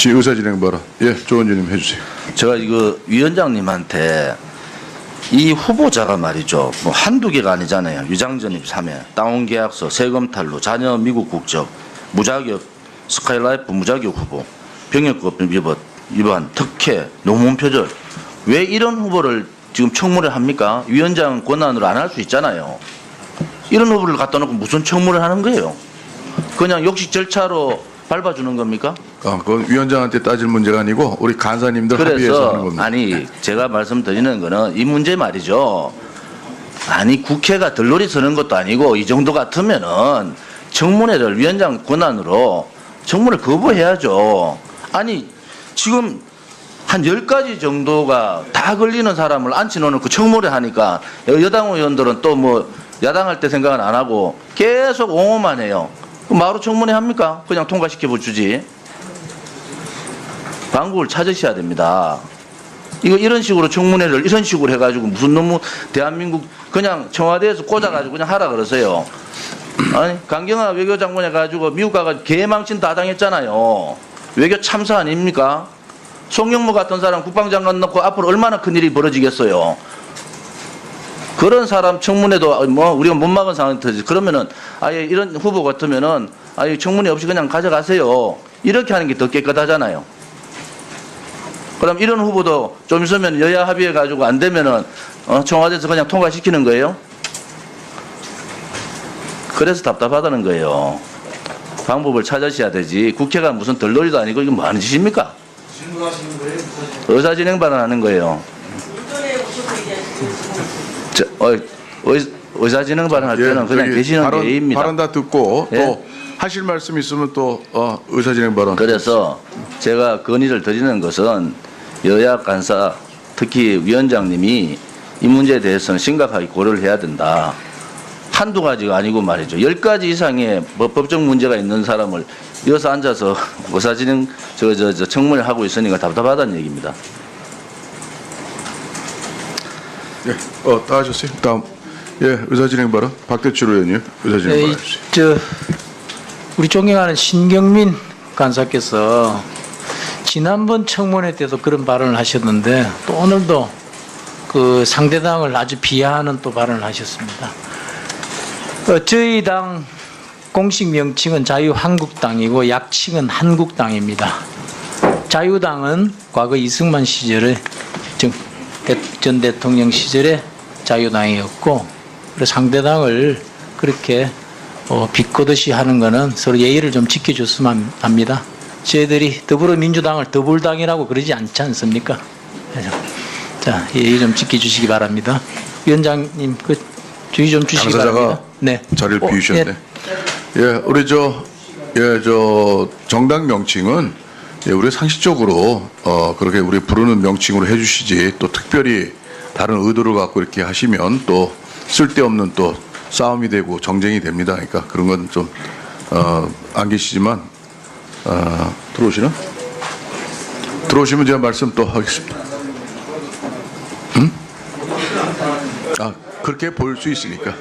지 의사진행 발언. 예, 조원주님 해주세요. 제가 이거 위원장님한테 이 후보자가 말이죠. 뭐 한두 개가 아니잖아요. 유장전입 3회, 다운계약서, 세금 탈루, 자녀 미국 국적, 무자격, 스카이라이프 무자격 후보, 병역법 위반, 특혜, 노문 표절. 왜 이런 후보를 지금 청문회 합니까? 위원장 권한으로 안 할 수 있잖아요. 이런 후보를 갖다 놓고 무슨 청문회를 하는 거예요? 그냥 역식 절차로 밟아주는 겁니까? 그건 위원장한테 따질 문제가 아니고 우리 간사님들 합의해서 하는 겁니다. 아니 제가 말씀드리는 거는 이 문제 말이죠. 아니 국회가 들러리 서는 것도 아니고 이 정도 같으면은 청문회를 위원장 권한으로 청문회 거부해야죠. 아니 지금 한 10가지 정도가 다 걸리는 사람을 앉혀놓고 청문회 하니까 여당 의원들은 또 뭐 야당할 때 생각은 안 하고 계속 옹호만 해요. 그럼 바로 청문회 합니까? 그냥 통과시켜 주지. 방법을 찾으셔야 됩니다. 이런 식으로 청문회를 이런 식으로 해가지고 무슨 너무 대한민국 그냥 청와대에서 꽂아가지고 그냥 하라 그러세요. 아니 강경화 외교장관 해가지고 미국 가가지고 개망신 다 당했잖아요. 외교 참사 아닙니까? 송영무 같은 사람 국방장관 넣고 앞으로 얼마나 큰일이 벌어지겠어요. 그런 사람 청문회도 뭐 우리가 못 막은 상황이 터지. 그러면은 아예 이런 후보 같으면은 아예 청문회 없이 그냥 가져가세요. 이렇게 하는 게 더 깨끗하잖아요. 그럼 이런 후보도 좀 있으면 여야 합의해 가지고 안 되면은 청와대에서 그냥 통과시키는 거예요. 그래서 답답하다는 거예요. 방법을 찾으셔야 되지. 국회가 무슨 덜놀이도 아니고 이게 뭐 하는 짓입니까? 질문하시는 거예요? 의사진행 발언하는 거예요. 의사진행 발언할 때는 그냥 계시는 게 예입니다. 발언 다 듣고 예? 또 하실 말씀 있으면 또 의사진행 발언. 그래서 제가 건의를 드리는 것은 여야 간사 특히 위원장님이 이 문제에 대해서는 심각하게 고려를 해야 된다. 한두 가지가 아니고 말이죠. 10가지 이상의 법적 문제가 있는 사람을 이어서 앉아서 의사진행 청문회 하고 있으니까 답답하다는 얘기입니다. 예, 다 하셨어요. 다음, 예, 의사진행 발언 박대출 의원님 의사진행 발언 해주세요. 우리 존경하는 신경민 간사께서 지난번 청문회 때도 그런 발언을 하셨는데 또 오늘도 그 상대당을 아주 비하하는 또 발언을 하셨습니다. 저희 당 공식 명칭은 자유한국당이고 약칭은 한국당입니다. 자유당은 과거 이승만 시절에 전 대통령 시절에 자유당이었고 그래서 상대당을 그렇게 비꼬듯이 하는 것은 서로 예의를 좀 지켜줬으면 합니다. 저희들이 더불어민주당을 더불당이라고 그러지 않지 않습니까? 자, 예의 좀 지켜주시기 바랍니다. 위원장님, 그 주의 좀 주시기 바랍니다. 네. 자리를 비우셨네. 예, 우리 저 정당 명칭은 우리 상식적으로 그렇게 우리 부르는 명칭으로 해주시지 또 특별히 다른 의도를 갖고 이렇게 하시면 또 쓸데없는 또 싸움이 되고 정쟁이 됩니다. 그러니까 그런 건 좀 안 계시지만 들어오시나? 들어오시면 제가 말씀 또 하겠습니다. 그렇게 볼 수 있으니까.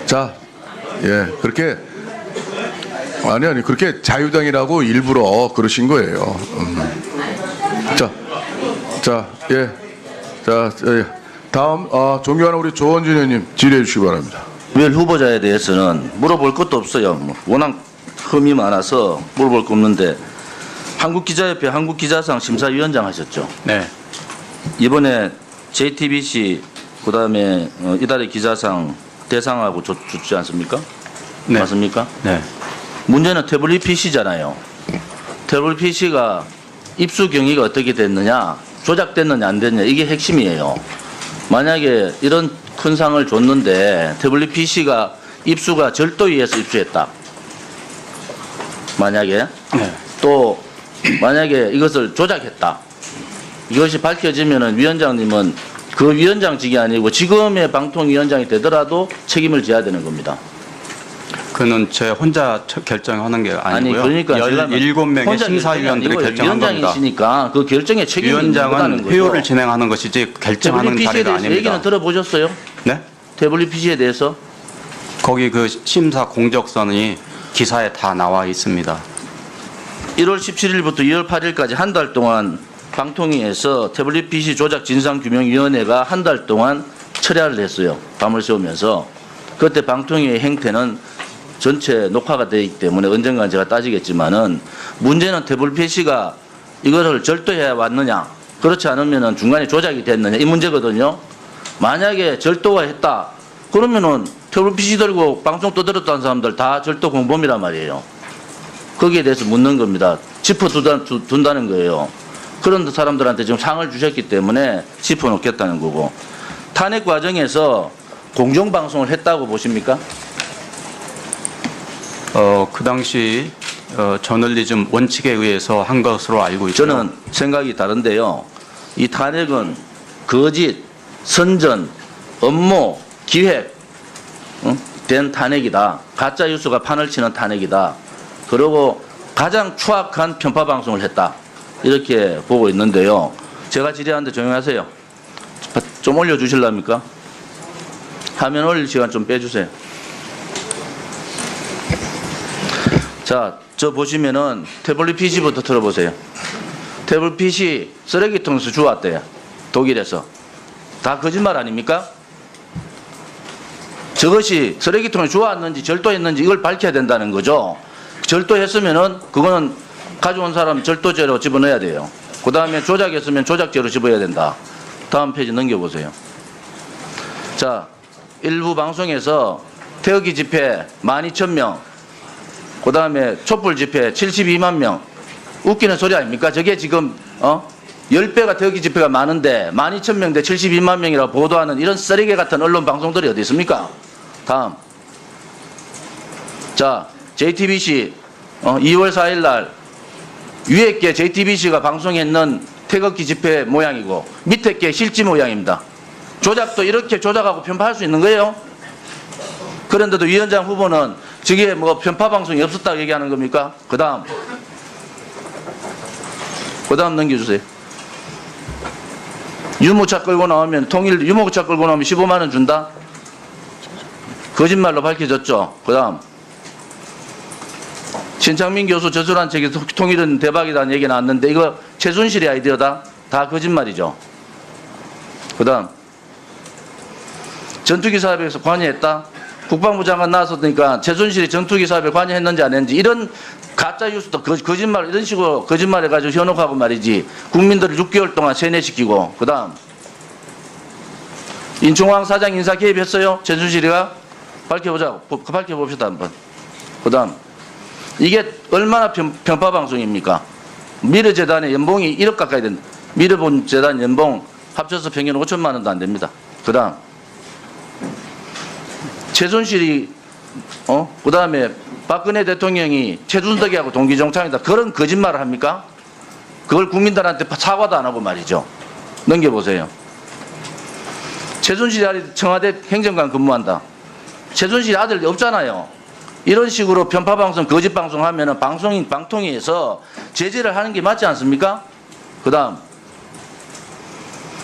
자, 예, 그렇게 아니 그렇게 자유당이라고 일부러 그러신 거예요. 예. 다음 존경하는 우리 조원진 의원님 질의해 주시기 바랍니다. 별 후보자에 대해서는 물어볼 것도 없어요. 뭐 워낙 흠이 많아서 물어볼 거 없는데 한국기자협회 한국기자상 심사위원장 하셨죠? 네. 이번에 JTBC 그다음에 이달의 기자상 대상하고 줬지 않습니까? 네. 맞습니까? 네. 문제는 태블릿 PC잖아요. 태블릿 PC가 입수 경위가 어떻게 됐느냐, 조작됐느냐 안 됐느냐 이게 핵심이에요. 만약에 이런 큰 상을 줬는데 태블릿 PC가 입수가 절도에 의해서 입수했다. 만약에 네. 또 만약에 이것을 조작했다. 이것이 밝혀지면은 위원장님은 그 위원장직이 아니고 지금의 방통위원장이 되더라도 책임을 져야 되는 겁니다. 그는 제 혼자 결정하는 게 아니고요. 아니 그러니까 17명의 심사위원들이 결정한 겁니다. 위원장이시니까 그 결정에 책임이 있는 위원장은 거죠. 회의를 진행하는 것이지 결정하는 태블릿 PC에 자리가 대해서 아닙니다. 얘기는 들어보셨어요? 네? 태블릿 PC에 대해서? 거기 그 심사 공적선이 기사에 다 나와 있습니다. 1월 17일부터 2월 8일까지 한 달 동안 방통위에서 태블릿 PC 조작 진상규명위원회가 한 달 동안 철야를 했어요. 밤을 새우면서. 그때 방통위의 행태는 전체 녹화가 되어 있기 때문에 언젠가 제가 따지겠지만은 문제는 태블릿 PC가 이거를 절도해 왔느냐, 그렇지 않으면은 중간에 조작이 됐느냐, 이 문제거든요. 만약에 절도가 했다, 그러면은 태블릿 PC 들고 방송 떠들었다는 사람들 다 절도 공범이란 말이에요. 거기에 대해서 묻는 겁니다. 짚어둔다는 거예요. 그런 사람들한테 지금 상을 주셨기 때문에 짚어놓겠다는 거고. 탄핵 과정에서 공정방송을 했다고 보십니까? 그 당시 저널리즘 원칙에 의해서 한 것으로 알고 있고요. 저는 생각이 다른데요. 이 탄핵은 거짓, 선전, 업무, 기획 된 탄핵이다. 가짜 뉴스가 판을 치는 탄핵이다. 그리고 가장 추악한 편파 방송을 했다. 이렇게 보고 있는데요. 제가 질의하는데 조용하세요. 좀 올려주실랍니까? 화면 올릴 시간 좀 빼주세요. 자, 저 보시면은 태블릿 PC부터 틀어보세요. 태블릿 PC 쓰레기통에서 주웠대요. 독일에서. 다 거짓말 아닙니까? 저것이 쓰레기통에 주웠는지 절도했는지 이걸 밝혀야 된다는 거죠. 절도했으면은 그거는 가져온 사람 절도죄로 집어넣어야 돼요. 그 다음에 조작했으면 조작죄로 집어야 된다. 다음 페이지 넘겨보세요. 자, 일부 방송에서 태극기 집회 12,000명, 그 다음에 촛불 집회 72만 명. 웃기는 소리 아닙니까? 저게 지금 10배가 태극기 집회가 많은데 12,000명 대 72만 명이라고 보도하는 이런 쓰레기 같은 언론 방송들이 어디 있습니까? 다음. 자, JTBC 2월 4일 날 위에 게 JTBC가 방송했는 태극기 집회 모양이고 밑에 게 실지 모양입니다. 조작도 이렇게 조작하고 편파할 수 있는 거예요? 그런데도 위원장 후보는 저게 뭐 편파 방송이 없었다고 얘기하는 겁니까? 그 다음 넘겨주세요. 유모차 끌고 나오면 유모차 끌고 나오면 15만 원 준다? 거짓말로 밝혀졌죠. 그 다음 신창민 교수 저술한 책에 통일은 대박이라는 얘기 나왔는데 이거 최순실의 아이디어다? 다 거짓말이죠. 그 다음 전투기 사업에 관여했다? 국방부 장관 나왔으니까 최순실이 전투기 사업에 관여했는지 안 했는지 이런 가짜 뉴스도 거짓말 이런 식으로 거짓말해가지고 현혹하고 말이지 국민들을 6개월 동안 세뇌시키고. 그 다음 인충왕 사장 인사 개입했어요? 최순실이가? 밝혀봅시다 한번. 그 다음 이게 얼마나 편파 방송입니까? 미르재단의 연봉이 1억 가까이 된다. 미르재단 연봉 합쳐서 평균 5천만 원도 안 됩니다. 그 다음 최순실이 그 다음에 박근혜 대통령이 최준석이하고 동기종창이다. 그런 거짓말을 합니까? 그걸 국민들한테 사과도 안 하고 말이죠. 넘겨보세요. 최순실이 아들 청와대 행정관 근무한다. 최순실이 아들 없잖아요. 이런 식으로 편파방송, 거짓방송 하면은 방통위에서 제재를 하는 게 맞지 않습니까? 그 다음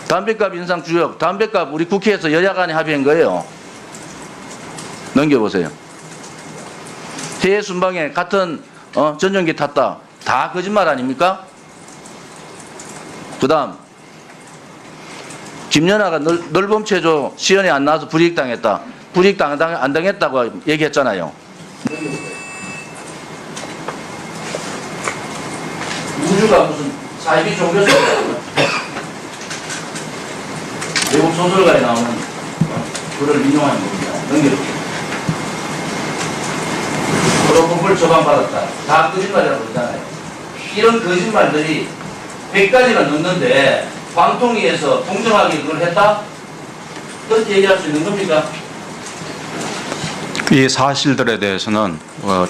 담배값 인상 주역, 담배값 우리 국회에서 여야 간에 합의한 거예요. 넘겨보세요. 해외 순방에 같은 전용기 탔다. 다 거짓말 아닙니까? 그 다음 김연아가 널범체조 시연에 안 나와서 불이익 당했다. 불이익 안 당했다고 얘기했잖아요. 우주가 무슨 사이비 종교소리야. 외국 소설가에 나오는 글을 인용하는 겁니다. 넘겨볼게요. 프로포폴 처방받았다. 다 거짓말이라고 그러잖아요. 이런 거짓말들이 100가지가 넘는데 방통위에서 공정하게 그걸 했다? 그렇게 얘기할 수 있는 겁니까? 이 사실들에 대해서는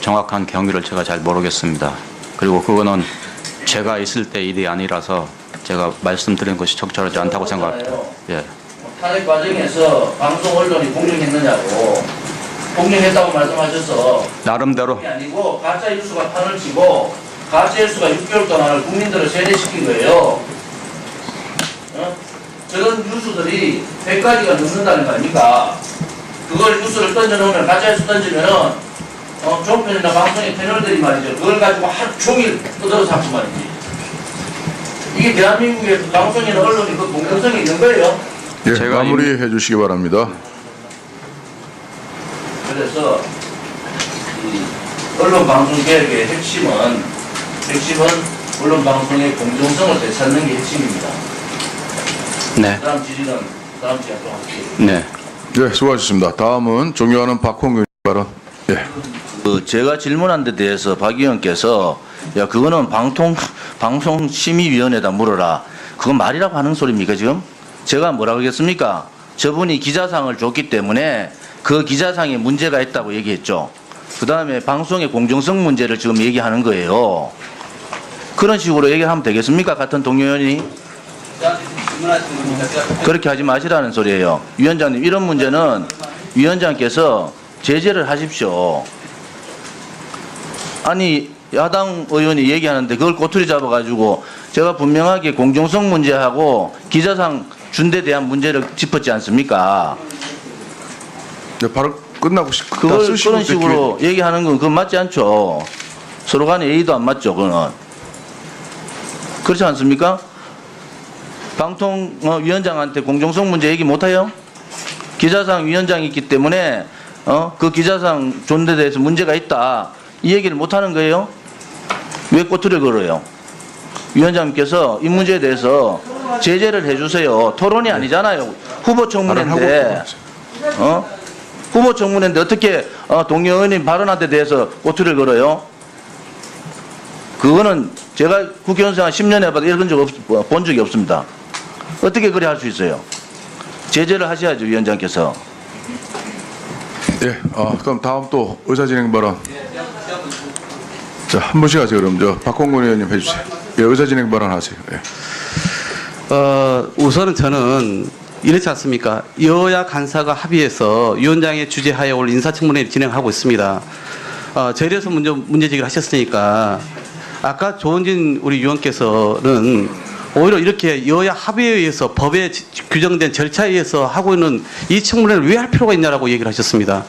정확한 경위를 제가 잘 모르겠습니다. 그리고 그거는 제가 있을 때 일이 아니라서 제가 말씀드린 것이 적절하지 않다고 생각합니다. 예. 탄핵 과정에서 방송 언론이 공정했느냐고. 공정했다고 말씀하셔서 나름대로 그게 아니고 가짜 뉴스가 판을 치고 가짜 뉴스가 6개월 동안 국민들을 세뇌시킨 거예요. 저런 뉴스들이 100가지가 넘는다는 거 아닙니까? 그걸 뉴스를 던져놓으면 가짜 뉴스 던지면은 종편이나 방송의 패널들이 말이죠. 그걸 가지고 하루 종일 뜯어 잡고 말이지. 이게 대한민국의 방송이나 언론이 그 공정성이 있는 거예요. 예, 제가 마무리해 주시기 바랍니다. 그래서 이 언론 방송 개혁의 핵심은 언론 방송의 공정성을 되찾는 게 핵심입니다. 네. 다음 질의는 다음 시간에 또 할게요. 네. 예, 수고하셨습니다. 다음은 존경하는 박홍근 발언. 예. 제가 질문한 데 대해서 박 의원께서 야 그거는 방송심의위원회에다 물어라. 그건 말이라고 하는 소리입니까 지금? 제가 뭐라고 하겠습니까? 저분이 기자상을 줬기 때문에 그 기자상에 문제가 있다고 얘기했죠. 그 다음에 방송의 공정성 문제를 지금 얘기하는 거예요. 그런 식으로 얘기하면 되겠습니까? 같은 동료원이? 그렇게 하지 마시라는 소리예요. 위원장님, 이런 문제는 위원장께서 제재를 하십시오. 아니 야당 의원이 얘기하는데 그걸 꼬투리 잡아가지고 제가 분명하게 공정성 문제하고 기자상 준데 대한 문제를 짚었지 않습니까? 네, 바로 끝나고 그걸 그런 식으로 얘기하는 건 그건 맞지 않죠. 서로 간에 예의도 안 맞죠. 그거는. 그렇지 않습니까? 방통위원장한테 공정성 문제 얘기 못해요? 기자상 위원장이 있기 때문에 그 기자상 존대 대해서 문제가 있다. 이 얘기를 못하는 거예요? 왜 꼬투리를 걸어요? 위원장님께서 이 문제에 대해서 제재를 해주세요. 토론이 아니잖아요. 후보 청문회인데 후보 청문회인데 어떻게 동료 의원님 발언한 데 대해서 꼬투리를 걸어요? 그거는 제가 국회의원 생활 10년 해봐도 이런 적 본 적이 없습니다. 어떻게 그래 할 수 있어요? 제재를 하셔야죠, 위원장께서. 예, 그럼 다음 또 의사진행 발언. 자, 한 분씩 하세요. 그럼 박홍근 의원님 해주세요. 예, 의사진행 발언 하세요. 예. 우선은 저는 이렇지 않습니까? 여야 간사가 합의해서 위원장의 주재하에 오늘 인사청문회를 진행하고 있습니다. 저희에서 문제 제기를 하셨으니까 아까 조원진 우리 위원께서는 오히려 이렇게 여야 합의에 의해서 법에 규정된 절차에 의해서 하고 있는 이 청문회를 왜 할 필요가 있냐라고 얘기를 하셨습니다.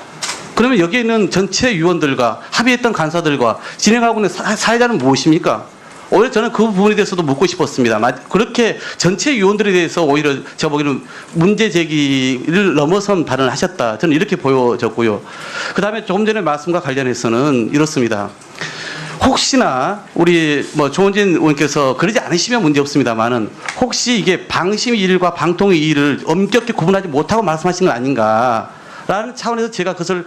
그러면 여기에 있는 전체 위원들과 합의했던 간사들과 진행하고 있는 사회자는 무엇입니까? 오히려 저는 그 부분에 대해서도 묻고 싶었습니다. 그렇게 전체 위원들에 대해서 오히려 제가 보기에는 문제 제기를 넘어선 발언을 하셨다. 저는 이렇게 보여졌고요. 그 다음에 조금 전에 말씀과 관련해서는 이렇습니다. 혹시나 우리 조원진 의원께서 그러지 않으시면 문제 없습니다만은 혹시 이게 방심의 일과 방통의 일을 엄격히 구분하지 못하고 말씀하신 건 아닌가라는 차원에서 제가 그것을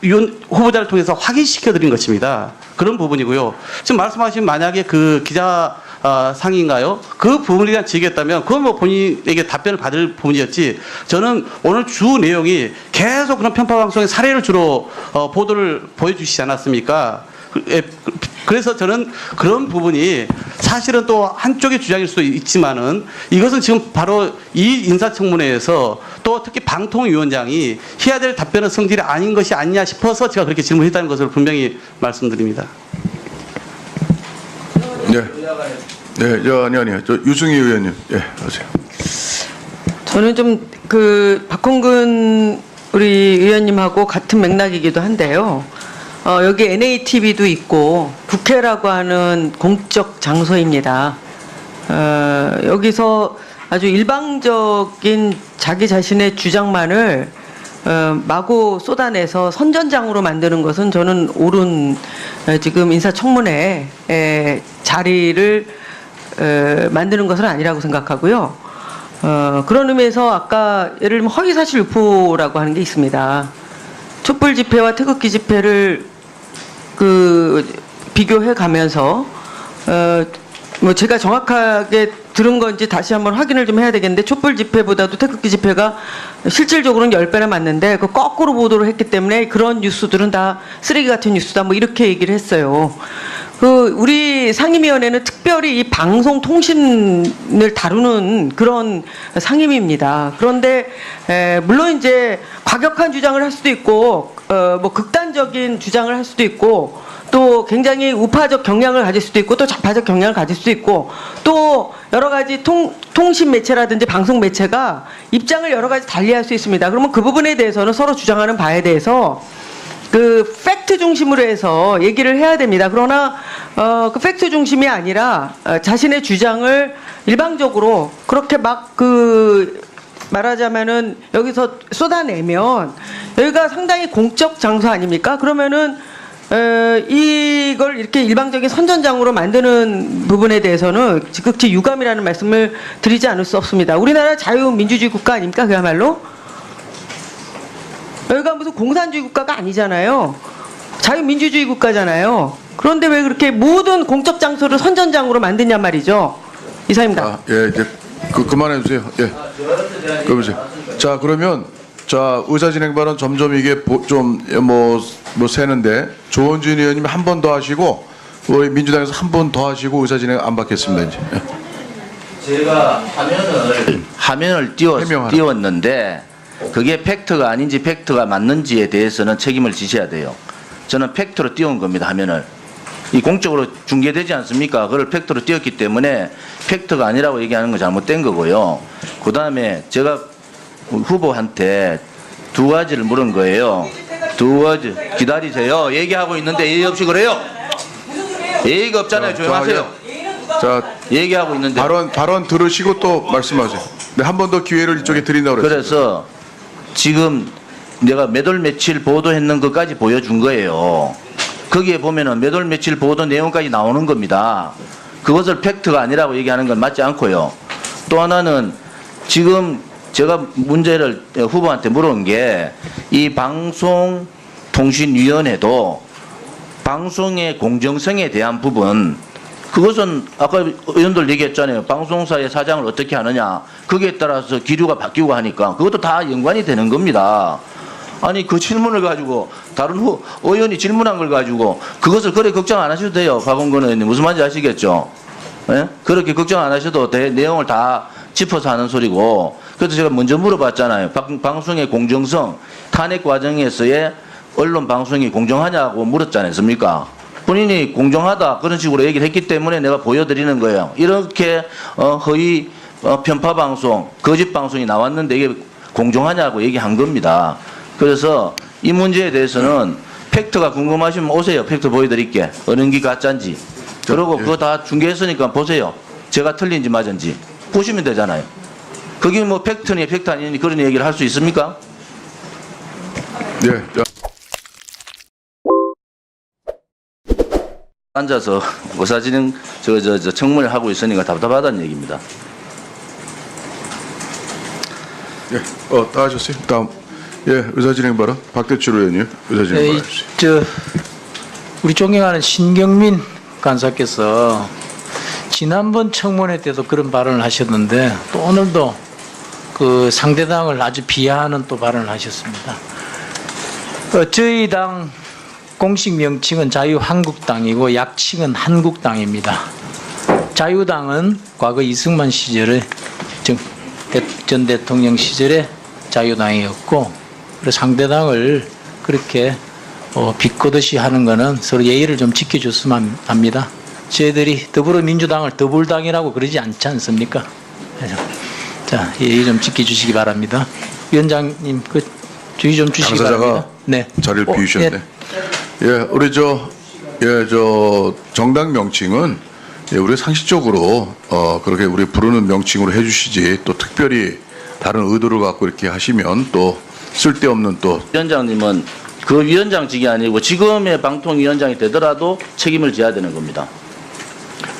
위원 후보자를 통해서 확인시켜 드린 것입니다. 그런 부분이고요. 지금 말씀하신 만약에 그 기자 상인가요? 그 부분에 대한 지적이었다면 그건 본인에게 답변을 받을 부분이었지. 저는 오늘 주 내용이 계속 그런 편파 방송의 사례를 주로 보도를 보여주시지 않았습니까? 그래서 저는 그런 부분이 사실은 또 한쪽의 주장일 수도 있지만은 이것은 지금 바로 이 인사청문회에서 또 특히 방통위원장이 해야 될 답변의 성질이 아닌 것이 아니냐 싶어서 제가 그렇게 질문했다는 것을 분명히 말씀드립니다. 네. 네, 아니요. 유승희 의원님, 예, 하세요. 저는 좀 박홍근 우리 의원님하고 같은 맥락이기도 한데요. 여기 NATV도 있고 국회라고 하는 공적 장소입니다. 여기서 아주 일방적인 자기 자신의 주장만을 마구 쏟아내서 선전장으로 만드는 것은 저는 옳은 지금 인사청문회 자리를 만드는 것은 아니라고 생각하고요. 그런 의미에서 아까 예를 들면 허위사실 유포라고 하는 게 있습니다. 촛불 집회와 태극기 집회를 비교해 가면서 제가 정확하게 들은 건지 다시 한번 확인을 좀 해야 되겠는데 촛불 집회보다도 태극기 집회가 실질적으로는 10배나 맞는데 그 거꾸로 보도를 했기 때문에 그런 뉴스들은 다 쓰레기 같은 뉴스다 이렇게 얘기를 했어요. 우리 상임위원회는 특별히 이 방송통신을 다루는 그런 상임위입니다. 그런데 물론 이제 과격한 주장을 할 수도 있고 극단적인 주장을 할 수도 있고 또 굉장히 우파적 경향을 가질 수도 있고 또 좌파적 경향을 가질 수도 있고 또 여러 가지 통신 매체라든지 방송 매체가 입장을 여러 가지 달리할 수 있습니다. 그러면 그 부분에 대해서는 서로 주장하는 바에 대해서 그 팩트 중심으로 해서 얘기를 해야 됩니다. 그러나 그 팩트 중심이 아니라 자신의 주장을 일방적으로 그렇게 막 말하자면은 여기서 쏟아내면 여기가 상당히 공적 장소 아닙니까? 그러면은 이걸 이렇게 일방적인 선전장으로 만드는 부분에 대해서는 극히 유감이라는 말씀을 드리지 않을 수 없습니다. 우리나라 자유민주주의 국가 아닙니까? 그야말로 여기가 무슨 공산주의 국가가 아니잖아요. 자유민주주의 국가잖아요. 그런데 왜 그렇게 모든 공적 장소를 선전장으로 만드냐 말이죠. 이상입니다. 아, 예, 이제 그만해 주세요. 예. 그러세요. 자, 그러면 자, 의사진행 발언 점점 이게 좀 새는데 조원진 의원님 한 번 더 하시고 우리 민주당에서 한 번 더 하시고 의사진행 안 받겠습니다, 이제. 예. 제가 화면을 해명하라. 띄웠는데 그게 팩트가 아닌지 팩트가 맞는지에 대해서는 책임을 지셔야 돼요. 저는 팩트로 띄운 겁니다. 화면을. 이 공적으로 중계되지 않습니까? 그걸 팩트로 띄웠기 때문에 팩트가 아니라고 얘기하는 건 잘못된 거고요. 그 다음에 제가 후보한테 두 가지를 물은 거예요. 두 가지. 기다리세요. 얘기하고 있는데 예의 없이 그래요? 예의가 없잖아요. 조용하세요. 자, 얘기하고 있는데. 발언 들으시고 또 말씀하세요. 네, 한 번 더 기회를 이쪽에 드린다고 그랬어요. 그래서 지금 내가 몇 월 며칠 보도했는 것까지 보여준 거예요. 거기에 보면은 몇 월 며칠 보도 내용까지 나오는 겁니다. 그것을 팩트가 아니라고 얘기하는 건 맞지 않고요. 또 하나는 지금 제가 문제를 후보한테 물은 게 이 방송통신위원회도 방송의 공정성에 대한 부분 그것은 아까 의원들 얘기했잖아요. 방송사의 사장을 어떻게 하느냐. 거기에 따라서 기류가 바뀌고 하니까 그것도 다 연관이 되는 겁니다. 아니 그 질문을 가지고 다른 의원이 질문한 걸 가지고 그것을 그래 걱정 안 하셔도 돼요. 박원근 의원님 무슨 말인지 아시겠죠? 예? 그렇게 걱정 안 하셔도 내용을 다 짚어서 하는 소리고 그래서 제가 먼저 물어봤잖아요. 방송의 공정성 탄핵 과정에서의 언론 방송이 공정하냐고 물었지 않습니까? 본인이 공정하다 그런 식으로 얘기를 했기 때문에 내가 보여드리는 거예요. 이렇게 허위 편파 방송, 거짓 방송이 나왔는데 이게 공정하냐고 얘기한 겁니다. 그래서 이 문제에 대해서는 팩트가 궁금하시면 오세요. 팩트 보여드릴게. 어느 게 가짜인지. 그리고 그거 다 중계했으니까 보세요. 제가 틀린지 맞은지. 보시면 되잖아요. 그게 뭐 팩트니 팩트 아니니 그런 얘기를 할 수 있습니까? 예. 자. 앉아서 의사진행 청문회를 하고 있으니까 답답하다는 얘기입니다. 예. 다 하셨어요? 다음. 예, 의사진행 발언. 박대출 의원님. 의사진행 발언 해주세요. 우리 존경하는 신경민 간사께서 지난번 청문회 때도 그런 발언을 하셨는데 또 오늘도 그 상대당을 아주 비하하는 또 발언을 하셨습니다. 저희 당 공식 명칭은 자유한국당이고 약칭은 한국당입니다. 자유당은 과거 이승만 시절에 전 대통령 시절에 자유당이었고 상대당을 그렇게 비꼬듯이 하는 것은 서로 예의를 좀 지켜줬으면 합니다. 저희들이 더불어민주당을 더불당이라고 그러지 않지 않습니까? 자, 예의 좀 지켜주시기 바랍니다. 위원장님, 그 주의 좀 주시기 당사자가 바랍니다. 네. 자리를 비우셨네. 예. 예, 우리 정당 명칭은 우리 상식적으로 그렇게 우리 부르는 명칭으로 해주시지 또 특별히 다른 의도를 갖고 이렇게 하시면 또 쓸데없는 또 위원장님은 그 위원장직이 아니고 지금의 방통위원장이 되더라도 책임을 져야 되는 겁니다.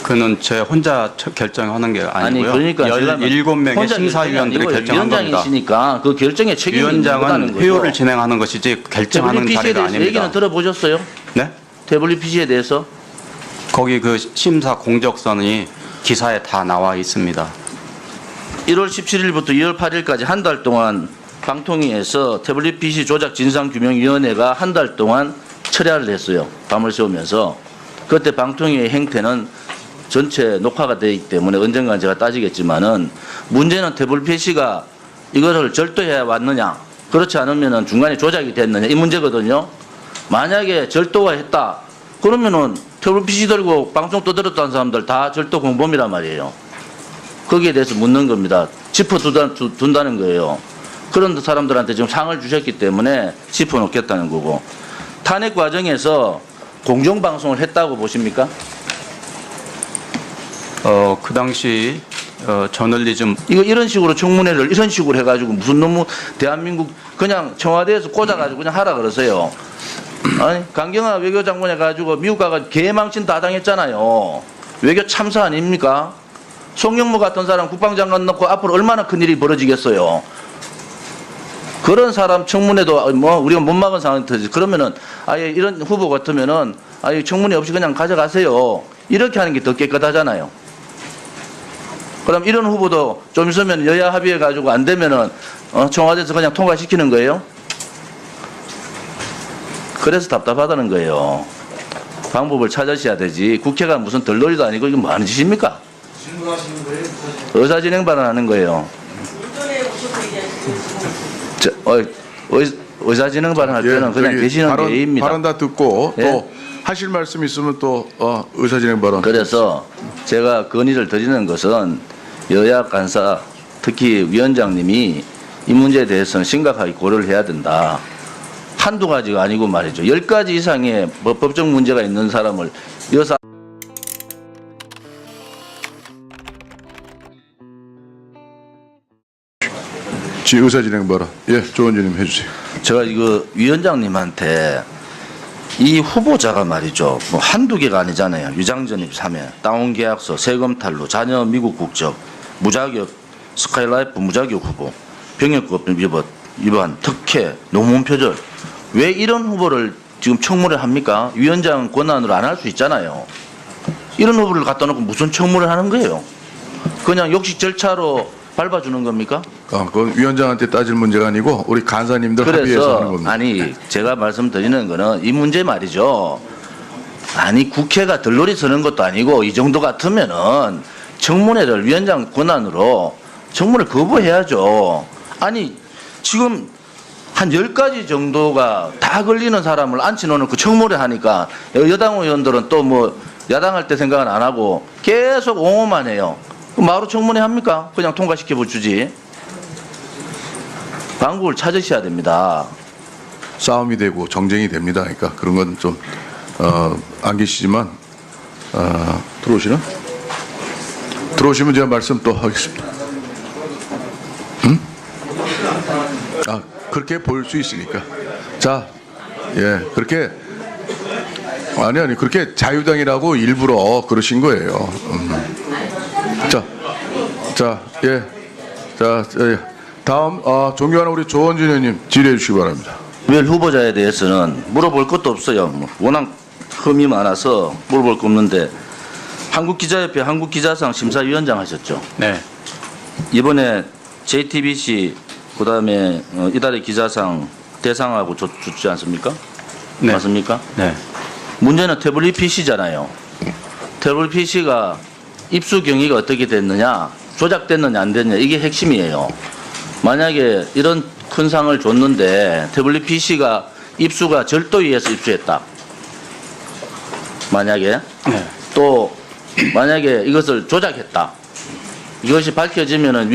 그는 제 혼자 결정하는 게 아니 아니고요. 그러니까 17명의 심사위원들이 결정한 겁니다. 위원장이시니까 그 결정에 책임이 있는 위원장은 거죠. 회의를 진행하는 것이지 결정하는 WPC에 자리가 대해서 얘기는 아닙니다. 들어보셨어요? 네? WPC에 대해서? 거기 그 심사 공적선이 기사에 다 나와 있습니다. 1월 17일부터 2월 8일까지 한 달 동안 방통위에서 WPC 조작 진상규명위원회가 한 달 동안 철야를 했어요. 밤을 새우면서. 그때 방통위의 행태는 전체 녹화가 되기 때문에 언젠가 제가 따지겠지만은 문제는 WPC가 이거를 절도해 왔느냐 그렇지 않으면은 중간에 조작이 됐느냐 이 문제거든요. 만약에 절도가 했다 그러면은 WPC 들고 방송 떠들었다는 사람들 다 절도 공범이란 말이에요. 거기에 대해서 묻는 겁니다. 짚어둔다는 거예요. 그런 사람들한테 지금 상을 주셨기 때문에 짚어놓겠다는 거고 탄핵 과정에서 공정방송을 했다고 보십니까? 그 당시 저널리즘 이런 식으로 청문회를 이런 식으로 해가지고 무슨 너무 대한민국 그냥 청와대에서 꽂아가지고 그냥 하라 그러세요. 아니 강경화 외교장관 해가지고 미국 가가 개망신 다 당했잖아요. 외교 참사 아닙니까? 송영무 같은 사람 국방장관 넣고 앞으로 얼마나 큰 일이 벌어지겠어요. 그런 사람 청문회도 뭐 우리가 못 막은 상황이 터지. 그러면은 아예 이런 후보 같으면은 아예 청문회 없이 그냥 가져가세요. 이렇게 하는 게 더 깨끗하잖아요. 그럼 이런 후보도 좀 있으면 여야 합의해 가지고 안 되면은 청와대에서 그냥 통과시키는 거예요. 그래서 답답하다는 거예요. 방법을 찾으셔야 되지. 국회가 무슨 덜놀이도 아니고 이게 뭐 하는 짓입니까? 의사진행 발언하는 거예요. 의사진행 발언할 때는 그냥 저기 계시는 게 예입니다. 발언 다 듣고 예? 또 하실 말씀 있으면 또 의사진행 발언. 그래서 제가 건의를 드리는 것은 여야 간사 특히 위원장님이 이 문제에 대해서는 심각하게 고려를 해야 된다. 한두 가지가 아니고 말이죠. 10가지 이상의 법적 문제가 있는 사람을 여사 의사진행 발언. 예, 조원주님 해주세요. 제가 이거 위원장님한테 이 후보자가 말이죠. 뭐 한두 개가 아니잖아요. 유장전입 3회, 다운 계약서, 세금 탈루, 자녀 미국 국적, 무자격, 스카이라이프 무자격 후보, 병역법 위반, 특혜, 노무원 표절. 왜 이런 후보를 지금 청문회 합니까? 위원장 권한으로 안 할 수 있잖아요. 이런 후보를 갖다 놓고 무슨 청문회를 하는 거예요? 그냥 욕식 절차로 밟아주는 겁니까? 그건 위원장한테 따질 문제가 아니고 우리 간사님들 합의해서 하는 그래서 겁니다. 아니 제가 말씀드리는 거는 이 문제 말이죠. 아니 국회가 들러리 서는 것도 아니고 이 정도 같으면은 청문회를 위원장 권한으로 청문회 거부해야죠. 아니 지금 한 10가지 정도가 다 걸리는 사람을 앉혀놓는 그 청문회 하니까 여당 의원들은 또 뭐 야당할 때 생각은 안 하고 계속 옹호만 해요. 그럼 바로 청문회 합니까? 그냥 통과시켜 주지. 방법을 찾으셔야 됩니다. 싸움이 되고 정쟁이 됩니다. 그러니까 그런 건 좀 안 계시지만 들어오시나? 들어오시면 제가 말씀 또 하겠습니다. 그렇게 볼 수 있으니까. 자, 예, 그렇게 아니 그렇게 자유당이라고 일부러 그러신 거예요. 예, 다음 존경하는 우리 조원진 의원님 질의해 주시기 바랍니다. 웰 후보자에 대해서는 물어볼 것도 없어요. 뭐 워낙 흠이 많아서 물어볼 거 없는데 한국기자협회 한국기자상 심사위원장 하셨죠. 네. 이번에 JTBC 그다음에 이달의 기자상 대상하고 줬지 않습니까? 네. 맞습니까? 네. 문제는 태블릿 PC잖아요. 태블릿 PC가 입수 경위가 어떻게 됐느냐, 조작됐느냐 안 됐느냐 이게 핵심이에요. 만약에 이런 큰 상을 줬는데 태블릿 PC가 입수가 절도에 의해서 입수했다. 만약에 네. 또 만약에 이것을 조작했다. 이것이 밝혀지면은